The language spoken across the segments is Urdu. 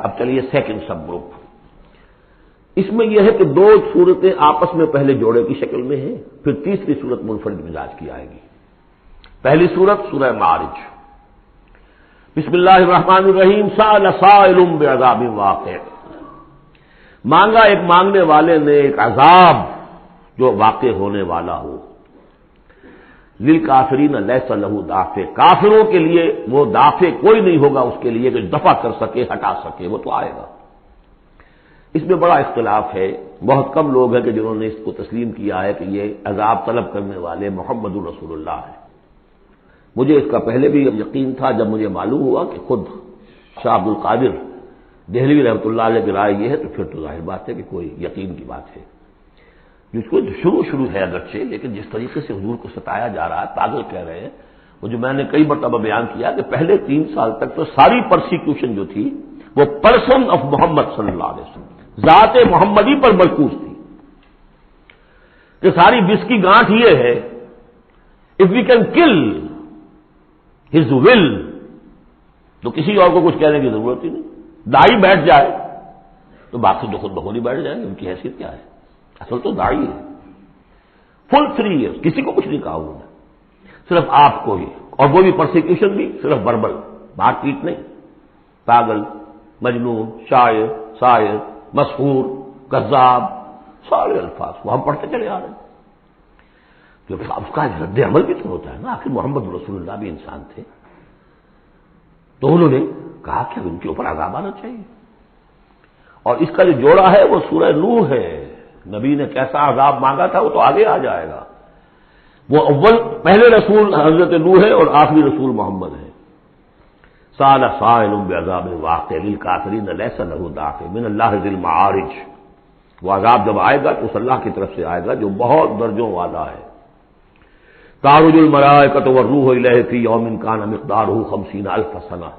اب چلیے سیکنڈ سب گروپ. اس میں یہ ہے کہ دو صورتیں آپس میں پہلے جوڑے کی شکل میں ہیں، پھر تیسری صورت منفرد مزاج کی آئے گی. پہلی صورت سورہ معارج. بسم اللہ الرحمن الرحیم. سأل سائل بعذاب واقع. مانگا ایک مانگنے والے نے ایک عذاب جو واقع ہونے والا ہو. للکافرین لیس لہ دافع. کافروں کے لیے وہ دافع کوئی نہیں ہوگا اس کے لیے کہ دفع کر سکے، ہٹا سکے، وہ تو آئے گا. اس میں بڑا اختلاف ہے. بہت کم لوگ ہیں کہ جنہوں نے اس کو تسلیم کیا ہے کہ یہ عذاب طلب کرنے والے محمد الرسول اللہ ہے. مجھے اس کا پہلے بھی یقین تھا جب مجھے معلوم ہوا کہ خود شاہ عبد القادر دہلوی رحمۃ اللہ علیہ کی رائے یہ ہے، تو پھر تو ظاہر بات ہے کہ کوئی یقین کی بات ہے. جس کو شروع ہے اگرچہ، لیکن جس طریقے سے حضور کو ستایا جا رہا ہے، پاگل کہہ رہے ہیں. وہ جو میں نے کئی مرتبہ بیان کیا کہ پہلے 3 سال تک تو ساری پرسیکیوشن جو تھی وہ پرسن آف محمد صلی اللہ علیہ وسلم، ذات محمدی پر مرکوز تھی. کہ ساری بس کی گانٹھ یہ ہے، if we can kill his will, تو کسی اور کو کچھ کہنے کی ضرورت ہی نہیں. دائی بیٹھ جائے تو باقی تو خود بخود ہی بیٹھ جائیں گے. ان کی حیثیت کیا ہے؟ اصل تو دائی ہے. فل 3 ایئرس کسی کو کچھ نہیں کہا انہوں نے، صرف آپ کو ہی، اور وہ بھی پرسیکیوشن بھی صرف وربل، بات پیٹ نہیں. پاگل، مجنون، شاعر، شاعر، مسحور، کذاب، سارے الفاظ وہ ہم پڑھتے چلے آ رہے ہیں. کیونکہ اس کا رد عمل بھی تو ہوتا ہے نا. آخر محمد رسول اللہ بھی انسان تھے. تو انہوں نے کہا کہ ان کے اوپر عذاب آنا چاہیے. اور اس کا جو جوڑا ہے وہ سورہ نوح ہے. نبی نے کیسا عذاب مانگا تھا وہ تو آگے آ جائے گا. وہ اول پہلے رسول حضرت نوح ہے اور آخری رسول محمد ہے. سأل سائل بعذاب واقع للکافرین لیس لہ دافع من اللہ ذی المعارج. وہ عذاب جب آئے گا تو اس اللہ کی طرف سے آئے گا جو بہت درجوں والا ہے. تعرج الملائکۃ والروح الیہ فی یوم کان مقدارہ 50,000 سنہ.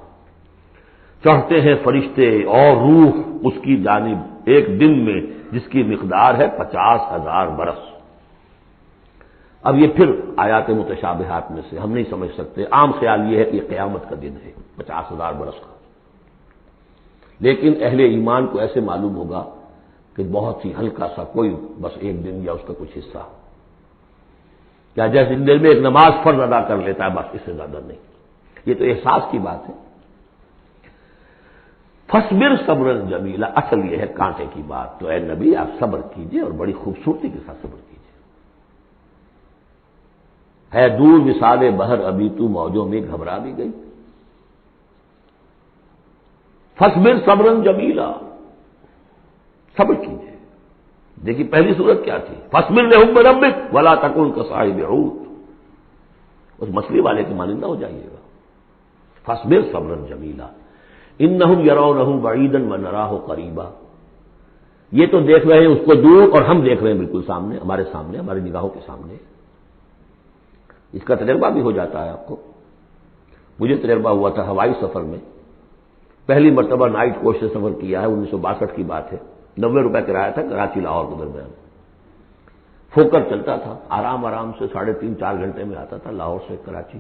چڑھتے ہیں فرشتے اور روح اس کی جانب ایک دن میں جس کی مقدار ہے 50,000 برس. اب یہ پھر آیات متشابہات میں سے ہم نہیں سمجھ سکتے. عام خیال یہ ہے کہ یہ قیامت کا دن ہے 50,000 برس کا. لیکن اہل ایمان کو ایسے معلوم ہوگا کہ بہت ہی ہلکا سا کوئی بس ایک دن یا اس کا کچھ حصہ، کیا جیسے دن میں ایک نماز فرض ادا کر لیتا ہے، بس اس سے زیادہ نہیں. یہ تو احساس کی بات ہے. فصبر صبرا جمیلا. اصل یہ ہے کانٹے کی بات. تو اے نبی آپ صبر کیجئے اور بڑی خوبصورتی کے ساتھ صبر کیجئے. ہے دور وصال بہر ابھی تو موجوں میں گھبرا بھی گئی. فصبر صبرا جمیلا. صبر کیجئے. دیکھیے پہلی صورت کیا تھی؟ فصبر لحکم ربک ولا تکن کصاحب حوت. اس مچھلی والے کے مانندہ ہو جائیے گا. فصبر صبرا جمیلا. انہم یرونہ بعیدا ونراہ قریبا. یہ تو دیکھ رہے ہیں اس کو دور اور ہم دیکھ رہے ہیں بالکل سامنے، ہمارے سامنے، ہماری نگاہوں کے سامنے. اس کا تجربہ بھی ہو جاتا ہے آپ کو. مجھے تجربہ ہوا تھا ہوائی سفر میں. پہلی مرتبہ نائٹ کوچ سے سفر کیا ہے، 1962 کی بات ہے. 90 روپے کرایہ تھا کراچی لاہور کے درمیان. فوکر چلتا تھا آرام سے 3.5-4 گھنٹے میں آتا تھا لاہور سے کراچی.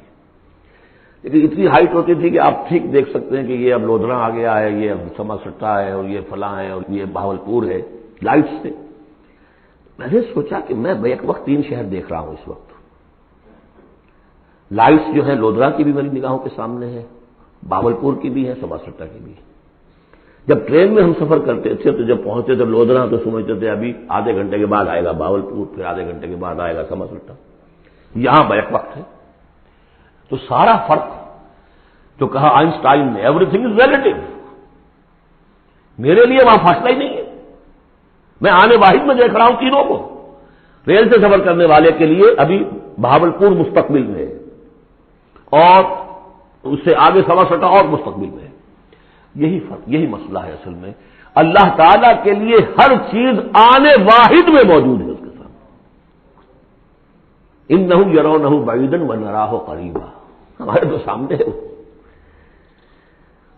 لیکن اتنی ہائٹ ہوتی تھی کہ آپ ٹھیک دیکھ سکتے ہیں کہ یہ اب لودھرا آ گیا ہے، یہ اب سما سٹا ہے، اور یہ فلاں ہے، اور یہ بہاولپور ہے. لائٹ سے میں نے سوچا کہ میں ایک وقت 3 شہر دیکھ رہا ہوں اس وقت. لائٹس جو ہے لودھرا کی بھی میری نگاہوں کے سامنے ہے، بہاولپور کی بھی ہے، سما سٹا کی بھی. جب ٹرین میں ہم سفر کرتے تھے تو جب پہنچتے تھے لودھرا تو سمجھتے تھے ابھی آدھے گھنٹے کے بعد آئے گا بہاولپور، پھر آدھے گھنٹے کے بعد آئے گا سما سٹا. یہاں بیک وقت ہے. تو سارا فرق جو کہا آئنسٹائن نے، ایوری تھنگ از ریلیٹو. میرے لیے وہاں فاصلہ ہی نہیں ہے. میں آنے واحد میں دیکھ رہا ہوں تینوں کو. ریل سے سفر کرنے والے کے لیے ابھی بہاولپور مستقبل میں ہے، اور اس سے آگے سما سٹا اور مستقبل میں ہے. یہی فرق، یہی مسئلہ ہے اصل میں. اللہ تعالیٰ کے لیے ہر چیز آنے واحد میں موجود ہے اس کے سامنے. انہم یرونہ بعیدا ونراہ قریبا. ہمارے تو سامنے ہے.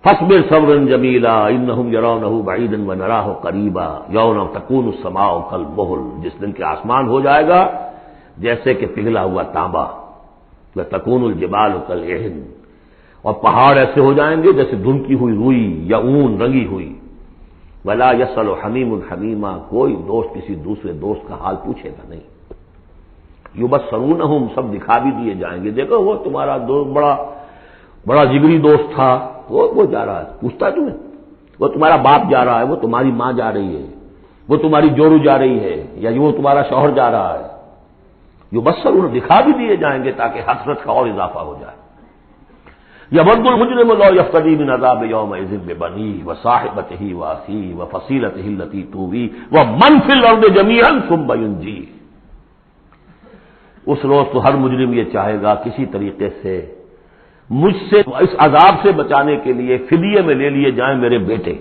فصبر صبرا جمیلا انہم یرونہ بعیدا ونراہ قریبا یوم تکون السماء کالمہل. جس دن کے آسمان ہو جائے گا جیسے کہ پگھلا ہوا تانبا. وتکون الجبال کالعہن. اور پہاڑ ایسے ہو جائیں گے جیسے دھنکی ہوئی روئی یا اون رنگی ہوئی. ولا یسأل حمیم حمیما، کوئی دوست کسی دوسرے دوست کا حال پوچھے گا نہیں. یبصرونہم، سب دکھا بھی دیے جائیں گے، دیکھو وہ تمہارا دوست بڑا جگری دوست تھا، وہ جا رہا ہے، پوچھتا ہے تمہیں؟ وہ تمہارا باپ جا رہا ہے، وہ تمہاری ماں جا رہی ہے، وہ تمہاری جورو جا رہی ہے، یا وہ تمہارا شوہر جا رہا ہے. یبصرون، دکھا بھی دیے جائیں گے تاکہ حسرت کا اور اضافہ ہو جائے. یود المجرم لو یفتدی من عذاب یومئذ ببنیہ وصاحبتہ واخیہ وفصیلتہ التی تؤویہ ومن فی الارض جمیعا ثم ینجیہ. اس روز تو ہر مجرم یہ چاہے گا کسی طریقے سے مجھ سے اس عذاب سے بچانے کے لیے فدیے میں لے لیے جائیں میرے بیٹے،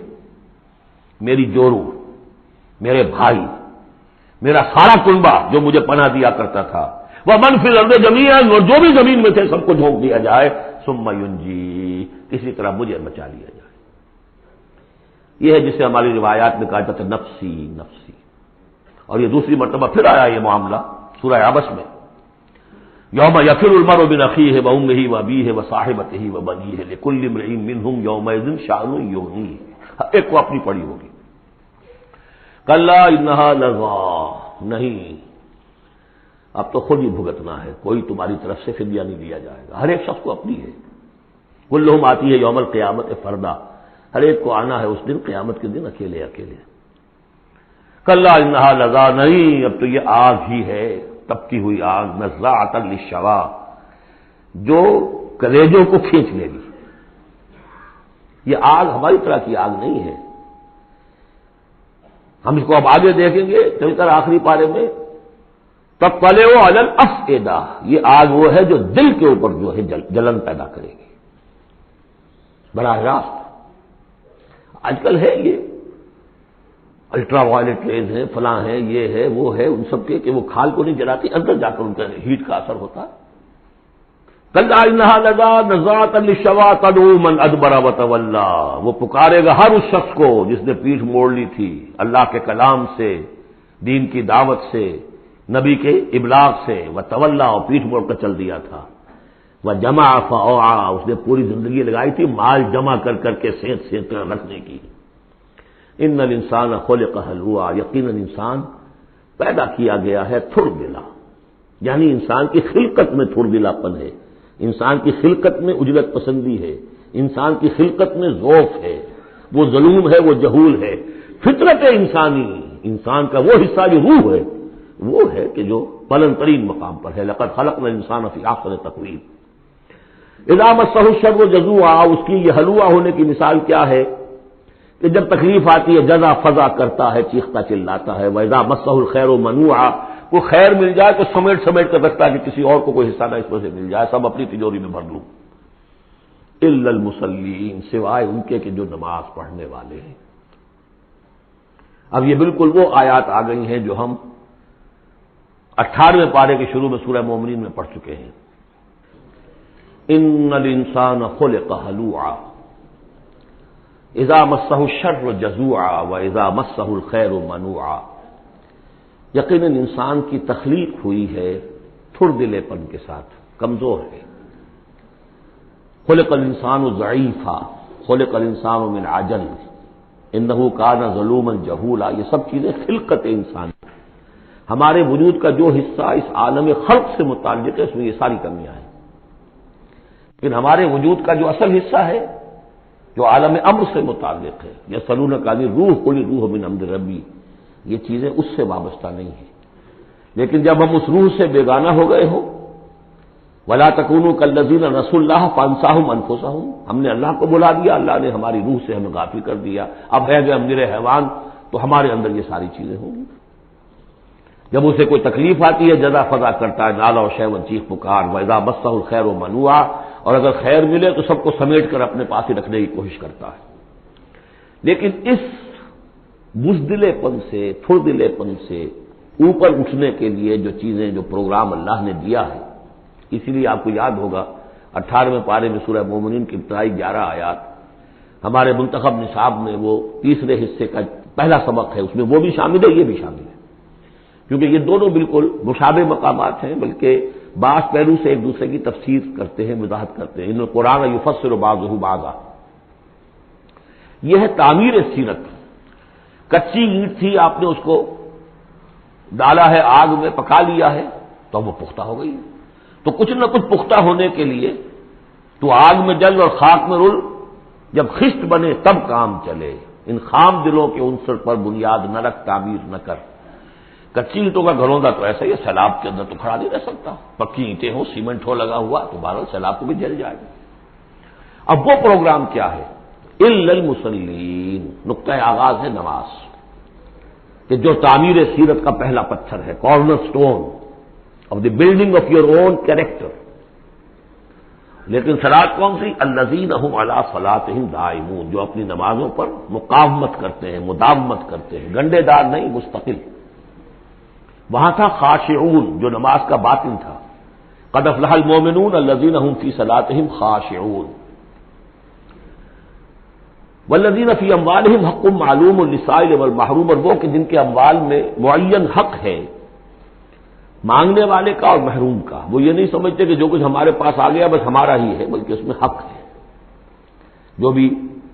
میری جورو، میرے بھائی، میرا سارا کنبہ جو مجھے پناہ دیا کرتا تھا. وہ من فی الارض جمیعا، اور جو بھی زمین میں تھے سب کو جھونک دیا جائے. ثم ینجی، کسی طرح مجھے بچا لیا جائے. یہ ہے جسے ہماری روایات میں کہا جاتا ہے نفسی نفسی. اور یہ دوسری مرتبہ پھر آیا یہ معاملہ سورہ عبس میں. یوم یفر المرء من اخیہ وامہ وابیہ وصاحبتہ وبنیہ لکل امرئ منہم یومئذ شأن یغنیہ. ایک کو اپنی پڑی ہوگی. کلا انہا لظی، نہیں، اب تو خود ہی بھگتنا ہے، کوئی تمہاری طرف سے فدیہ نہیں دیا جائے گا. ہر ایک شخص کو اپنی ہے. کلہم آتی ہے یوم القیامت فردا، ہر ایک کو آنا ہے اس دن، قیامت کے دن اکیلے اکیلے. کلا انہا لظی، نہیں، اب تو یہ آگ ہی ہے، تپتی ہوئی آگ، نزاعۃ للشوا، جو کلیجوں کو کھینچ لے گی. یہ آگ ہماری طرح کی آگ نہیں ہے. ہم اس کو اب آگے دیکھیں گے چل کر آخری پارے میں. تطلع علی الافئدہ، یہ آگ وہ ہے جو دل کے اوپر جو ہے جلن پیدا کرے گی براہ راست. آج کل ہے یہ الٹرا وائلٹ ریز ہیں، فلاں ہیں، یہ ہے وہ ہے، ان سب کے کہ وہ کھال کو نہیں جلاتی، اندر جا کر ان کا ہیٹ کا اثر ہوتا ہے. کلا انہا لظی نزاعۃ للشوا تدعو من ادبر وتولی، وہ پکارے گا ہر اس شخص کو جس نے پیٹھ موڑ لی تھی اللہ کے کلام سے، دین کی دعوت سے، نبی کے ابلاغ سے، وتولی، اور پیٹھ موڑ کر چل دیا تھا. وجمع فاوعى، اس نے پوری زندگی لگائی تھی مال جمع کر کر کے سینت کر رکھنے کی. ان الانسان خلق ہلوعا، یقیناً انسان پیدا کیا گیا ہے تھر دلا، یعنی انسان کی خلقت میں تھر دلاپن ہے، انسان کی خلقت میں اجلت پسندی ہے، انسان کی خلقت میں ذوف ہے، وہ ظلوم ہے، وہ جہول ہے. فطرت انسانی، انسان کا وہ حصہ جو روح ہے، وہ ہے کہ جو بلند ترین مقام پر ہے. لقد خلقنا الانسان فی احسن تقویم. اذا مسہ الشر جزوعا، اس کی یہ ہلوا ہونے کی مثال کیا ہے کہ جب تکلیف آتی ہے جزا فضا کرتا ہے، چیختا چلاتا ہے. وَإِذَا مَسَّهُ الْخَيْرُ مَنُوعًا، کو خیر مل جائے تو سمیٹ کر رکھتا ہے کہ کسی اور کو کوئی حصہ نہ اس میں سے مل جائے، سب اپنی تجوری میں بھر لوں. إِلَّا الْمُصَلِّينَ، سوائے ان کے کہ جو نماز پڑھنے والے ہیں. اب یہ بالکل وہ آیات آ گئی ہیں جو ہم 18ویں پارے کے شروع میں سورہ مومنین میں پڑھ چکے ہیں. ان الانسان خلق ہلوعا اذا مسہ الشر جزوعا واذا مسہ الخیر منوعا. یقیناً انسان کی تخلیق ہوئی ہے تھر دلے پن کے ساتھ، کمزور ہے. خلق الانسان ضعیفا خلق الانسان من عجل انہ کان ظلوما جہولا. یہ سب چیزیں خلقت انسان، ہمارے وجود کا جو حصہ اس عالم خلق سے متعلق ہے اس میں یہ ساری کمیاں ہیں. لیکن ہمارے وجود کا جو اصل حصہ ہے جو عالم امر سے متعلق ہے، یسألونک عن الروح قل الروح من امر ربی، یہ چیزیں اس سے وابستہ نہیں ہیں. لیکن جب ہم اس روح سے بیگانہ ہو گئے ہو، ولا تکونوا کالذین نسوا اللہ فانساہم انفسہم، ہم نے اللہ کو بلا دیا، اللہ نے ہماری روح سے ہمیں غافل کر دیا، اب ہے گئے ہم نرے حیوان، تو ہمارے اندر یہ ساری چیزیں ہوں گی. جب اسے کوئی تکلیف آتی ہے جزا فضا کرتا ہے، نالا و شیون، چیخ پکار. وَإِذَا مَسَّهُ الْخَيْرُ مَنُوعًا، اور اگر خیر ملے تو سب کو سمیٹ کر اپنے پاس ہی رکھنے کی کوشش کرتا ہے. لیکن اس بزدلے پن سے، تھر دلے پن سے اوپر اٹھنے کے لیے جو چیزیں، جو پروگرام اللہ نے دیا ہے، اسی لیے آپ کو یاد ہوگا 18ویں پارے میں سورہ مومنین کی ابتدائی 11 آیات ہمارے منتخب نصاب میں وہ تیسرے حصے کا پہلا سبق ہے، اس میں وہ بھی شامل ہے، یہ بھی شامل ہے، کیونکہ یہ دونوں بالکل مشابہ مقامات ہیں، بلکہ بعض پہلو سے ایک دوسرے کی تفسیر کرتے ہیں، وضاحت کرتے ہیں. ان القرآن یفسر بعضہ بعضا. یہ ہے تعمیر سیرت. کچی اینٹ تھی، آپ نے اس کو ڈالا ہے آگ میں، پکا لیا ہے تو وہ پختہ ہو گئی. تو کچھ نہ کچھ پختہ ہونے کے لیے تو آگ میں جل اور خاک میں رل، جب خشت بنے تب کام چلے. ان خام دلوں کے عنصر پر بنیاد نہ رکھ، تعمیر نہ کر. کچی اینٹوں کا گھروندا تو ایسا ہی ہے، سیلاب کے اندر تو کھڑا نہیں رہ سکتا. پکی اینٹیں ہو، سیمنٹ ہو لگا ہوا تو بہرحال سیلاب کو بھی جل جائے گا. اب وہ پروگرام کیا ہے؟ الا المصلین. نقطۂ آغاز ہے نماز، کہ جو تعمیر سیرت کا پہلا پتھر ہے، corner stone of the building of your own character. لیکن صلاۃ کون سی؟ الذین هم علی صلاتهم دائمون. جو اپنی نمازوں پر مقاومت کرتے ہیں، مداومت کرتے ہیں، گنڈے دار نہیں، مستقل. وہاں تھا خاشعون، جو نماز کا باطن تھا. قد افلح المؤمنون الذین هم فی صلاتهم خاشعون. والذین فی اموالہم حق معلوم للسائل والمحروم. اور وہ کہ جن کے اموال میں معین حق ہے، مانگنے والے کا اور محروم کا. وہ یہ نہیں سمجھتے کہ جو کچھ ہمارے پاس آ گیا بس ہمارا ہی ہے، بلکہ اس میں حق ہے. جو بھی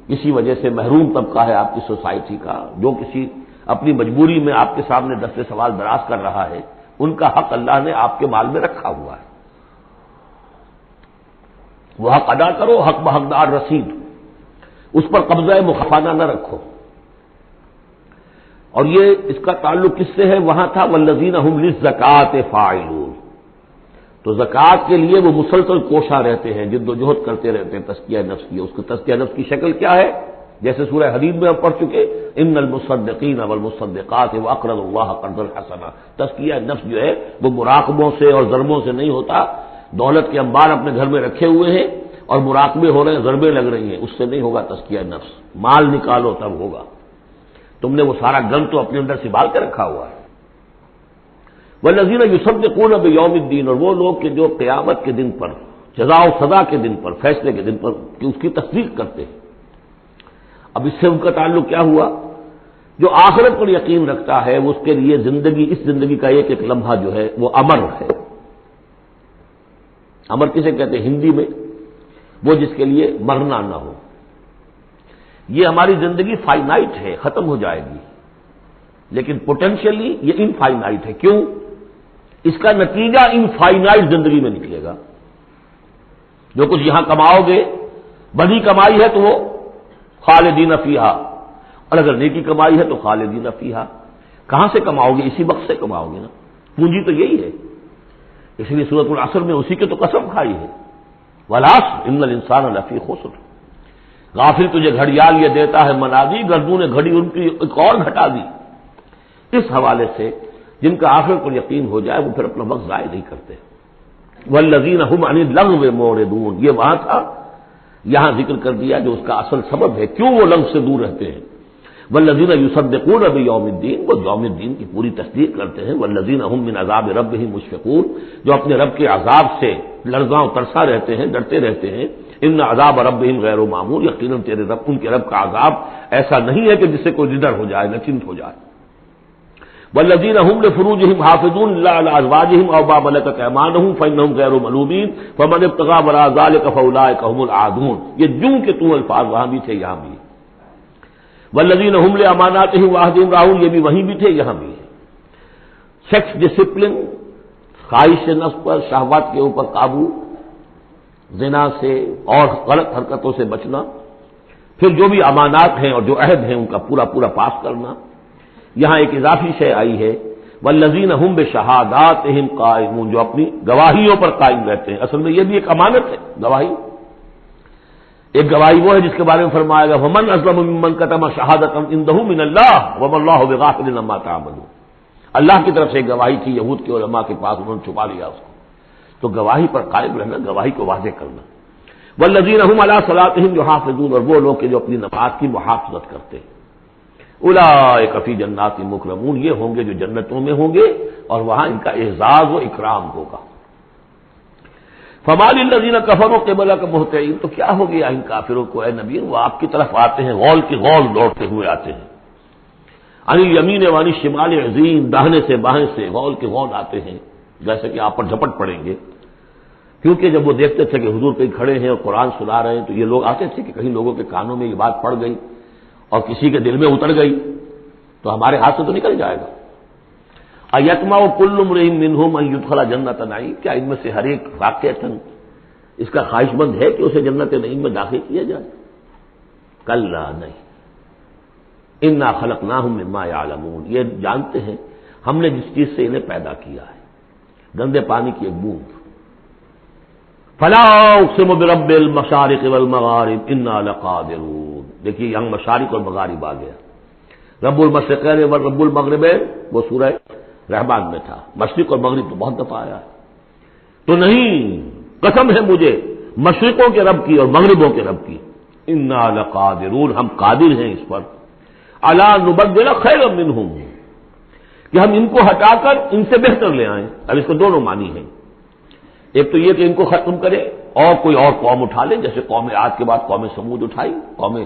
کسی وجہ سے محروم طبقہ ہے آپ کی سوسائٹی کا، جو کسی اپنی مجبوری میں آپ کے سامنے دست سوال دراز کر رہا ہے، ان کا حق اللہ نے آپ کے مال میں رکھا ہوا ہے. وہ حق ادا کرو، حق بحقدار رسید. اس پر قبضہ مخفانہ نہ رکھو. اور یہ اس کا تعلق کس سے ہے؟ وہاں تھا والذین هم للزکاۃ فاعلون. تو زکوٰۃ کے لیے وہ مسلسل کوشاں رہتے ہیں، جد و جہد کرتے رہتے ہیں تزکیہ نفس کی. اس کا تزکیہ نفس کی شکل کیا ہے؟ جیسے سورہ حدید میں ہم پڑھ چکے، ان المصدقین والمصدقات واقرضوا اللہ قرضا حسنا. تزکیہ نفس جو ہے وہ مراقبوں سے اور ضربوں سے نہیں ہوتا. دولت کے انبار اپنے گھر میں رکھے ہوئے ہیں اور مراقبے ہو رہے ہیں، ضربیں لگ رہی ہیں، اس سے نہیں ہوگا تزکیہ نفس. مال نکالو تب ہوگا. تم نے وہ سارا گن تو اپنے اندر سنبھال کے رکھا ہوا ہے. والذین یصدقون بیوم الدین. اور وہ لوگ کہ جو قیامت کے دن پر، جزا و سزا کے دن پر، فیصلے کے دن پر کہ اس کی تصدیق کرتے ہیں. اب اس سے ان کا تعلق کیا ہوا؟ جو آخرت پر یقین رکھتا ہے وہ اس کے لیے زندگی، اس زندگی کا ایک ایک لمحہ جو ہے وہ امر ہے. امر کسے کہتے ہیں ہندی میں؟ وہ جس کے لیے مرنا نہ ہو. یہ ہماری زندگی فائنائٹ ہے، ختم ہو جائے گی، لیکن پوٹینشیلی یہ انفائنائٹ ہے. کیوں؟ اس کا نتیجہ انفائنائٹ زندگی میں نکلے گا. جو کچھ یہاں کماؤ گے، بڑی کمائی ہے تو وہ خالدین فیہا، اور اگر نیکی کمائی ہے تو خالدین فیہا. کہاں سے کماؤ گے؟ اسی وقت سے کماؤ گے نا. پونجی تو یہی ہے. اس لیے سورۃ العصر میں اسی کے تو قسم کھائی ہے، والعصر ان الانسان لفی خسر. غافل تجھے گھڑیال یہ دیتا ہے منادی، گردوں نے گھڑی ان کی ایک اور گھٹا دی. اس حوالے سے جن کا آخرت پر یقین ہو جائے وہ پھر اپنا وقت ضائع نہیں کرتے. والذین هم عن اللغو معرضون. یہ وہاں تھا، یہاں ذکر کر دیا جو اس کا اصل سبب ہے کیوں وہ لغو سے دور رہتے ہیں. والذین یصدقون بیوم الدین. وہ یوم الدین کی پوری تصدیق کرتے ہیں. والذین هم من عذاب ربهم مشفقون. جو اپنے رب کے عذاب سے لرزاں و ترسا رہتے ہیں، ڈرتے رہتے ہیں. ان عذاب ربهم غیر معمول. یقیناً تیرے رب، ان کے رب کا عذاب ایسا نہیں ہے کہ جس سے کوئی ڈر ہو جائے، نچنت ہو جائے. والذین هم لفروجهم حافظون الا على ازواجهم او ما ملكت ايمانهم فانهم غير ملومين فمن ابتغى وراء ذلك فاولئك هم العادون. یہ جو کہ تو الفاظ وہاں بھی تھے یہاں بھی. والذین هم لاماناتهم وعهدهم راعون. یہ بھی وہیں بھی تھے یہاں بھی. سیکس ڈسپلن، خواہش نفس پر، شہوات کے اوپر قابو، زنا سے اور غلط حرکتوں سے بچنا، پھر جو بھی امانات ہیں اور جو عہد ہیں ان کا پورا پورا پاس کرنا. یہاں ایک اضافی شے آئی ہے، والذین هم بشہاداتہم قائمون. جو اپنی گواہیوں پر قائم رہتے ہیں. اصل میں یہ بھی ایک امانت ہے گواہی. ایک گواہی وہ ہے جس کے بارے میں فرمایا گیا ومن اظلم ممن کتم شہادۃ عنده من اللہ وما اللہ بغافل عما تعملون. اللہ کی طرف سے ایک گواہی تھی یہود کے علماء کے پاس، انہوں نے چھپا لیا اس کو. تو گواہی پر قائم رہنا، گواہی کو واضح کرنا. والذین هم علی صلاتهم یحافظون. اور وہ لوگ کہ جو اپنی نماز کی محافظت کرتے ہیں. اولئک فی جنات مکرمون. یہ ہوں گے جو جنتوں میں ہوں گے اور وہاں ان کا اعزاز و اکرام ہوگا. فما للذین کفروا قبلک مہطعین. تو کیا ہو گیا ان کافروں کو اے نبی؟ وہ آپ کی طرف آتے ہیں، غول کی غول دوڑتے ہوئے آتے ہیں. عن الیمین وعن الشمال عزین. داہنے سے بائیں سے غول کے غول آتے ہیں. جیسے کہ آپ پر جھپٹ پڑیں گے، کیونکہ جب وہ دیکھتے تھے کہ حضور کہیں کھڑے ہیں اور قرآن سنا رہے ہیں تو یہ لوگ آتے تھے کہ کہیں لوگوں کے کانوں میں یہ بات پڑ گئی اور کسی کے دل میں اتر گئی تو ہمارے ہاتھ سے تو نکل جائے گا۔ ایتما کل امرئ منہم ان یدخل جنت نعیم، کیا ان میں سے ہر ایک واقعتاً اس کا خواہش مند ہے کہ اسے جنت نعیم میں داخل کیا جائے؟ کلا نہیں، انا خلقناہم مما یعلمون، یہ جانتے ہیں ہم نے جس چیز سے انہیں پیدا کیا ہے، گندے پانی کی ایک بوند۔ فلا اقسم برب المشارق والمغارب انا لقادرون، دیکھیے یہاں مشارق اور مغارب آ گیا۔ رب المشرقین و رب المغربین وہ سورہ رحمان میں تھا، مشرق اور مغرب تو بہت دفعہ آیا ہے۔ تو نہیں، قسم ہے مجھے مشرقوں کے رب کی اور مغربوں کے رب کی، انا لقادرون، ہم قادر ہیں اس پر، الا نبدل خیرا منہم، کہ ہم ان کو ہٹا کر ان سے بہتر لے آئیں۔ اب اس کو دونوں معنی ہیں، ایک تو یہ کہ ان کو ختم کرے اور کوئی اور قوم اٹھا لے، جیسے قوم عاد کے بعد قوم سمود اٹھائی، قوم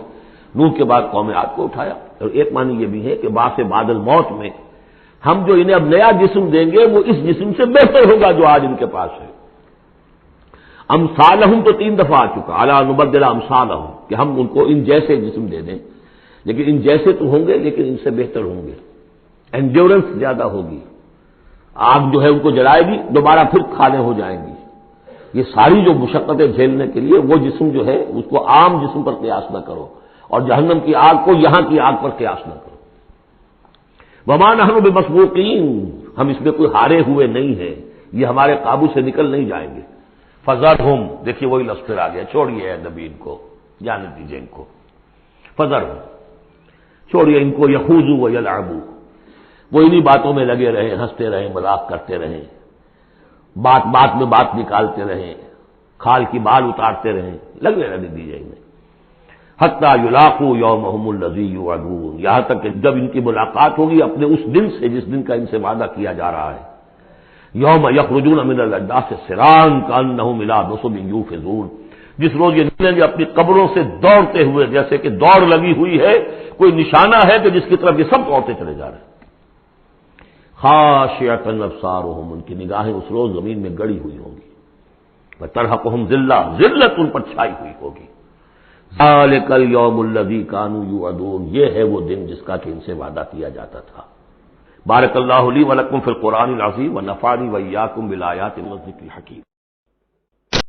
نوح کے بعد قوم عاد کو اٹھایا۔ اور ایک معنی یہ بھی ہے کہ بعد سے بعد الموت میں ہم جو انہیں اب نیا جسم دیں گے وہ اس جسم سے بہتر ہوگا جو آج ان کے پاس ہے۔ امثالہم تو 3 دفعہ آ چکا، الا نبدل امثالہم، کہ ہم ان کو ان جیسے جسم دے دیں، لیکن ان جیسے تو ہوں گے لیکن ان سے بہتر ہوں گے، انڈیورنس زیادہ ہوگی، آگ جو ہے ان کو جلائے گی دوبارہ پھر کھانے ہو جائیں گی۔ یہ ساری جو مشقتیں جھیلنے کے لیے وہ جسم جو ہے اس کو عام جسم پر قیاس نہ کرو، اور جہنم کی آگ کو یہاں کی آگ پر قیاس نہ کرو۔ وما نحن بمسبوقین، ہم اس میں کوئی ہارے ہوئے نہیں ہیں، یہ ہمارے قابو سے نکل نہیں جائیں گے۔ فذرہم، دیکھیے وہی لفظ پھر آ گیا، چھوڑیے اے نبی ان کو، جانے دیجیے ان کو، فذرہم، چھوڑیے ان کو، یخوضوا ویلعبوا، وہ انہی باتوں میں لگے رہے، ہنستے رہے، مذاق کرتے رہے، بات بات میں بات نکالتے رہے، کھال کی بال اتارتے رہے، لگے رہنے دیجیے انہیں، حتیٰ یلاقوا یومہم الذی یوعدون، یہاں تک کہ جب ان کی ملاقات ہوگی اپنے اس دن سے جس دن کا ان سے وعدہ کیا جا رہا ہے، یوم یخرجون من الاجداث سراعا کانہم الی نصب یوفضون، جس روز یہ نکلیں گے اپنی قبروں سے دوڑتے ہوئے، جیسے کہ دوڑ لگی ہوئی ہے، کوئی نشانہ ہے کہ جس کی طرف یہ سب دوڑتے چلے جا رہے ہیں۔ خاشعۃ ابصارہم، ان کی نگاہیں اس روز زمین میں گڑی ہوئی ہوں گی، وترہقہم ذلہ، ذلت ان پر چھائی ہوئی ہوگی۔ ذالک الیوم الذی کانوا یوعدون، یہ ہے وہ دن جس کا کہ ان سے وعدہ کیا جاتا تھا۔ بارک اللہ لی ولکم فی القرآن العظیم ونفعنی وإیاکم بالآیات والذکر الحکیم۔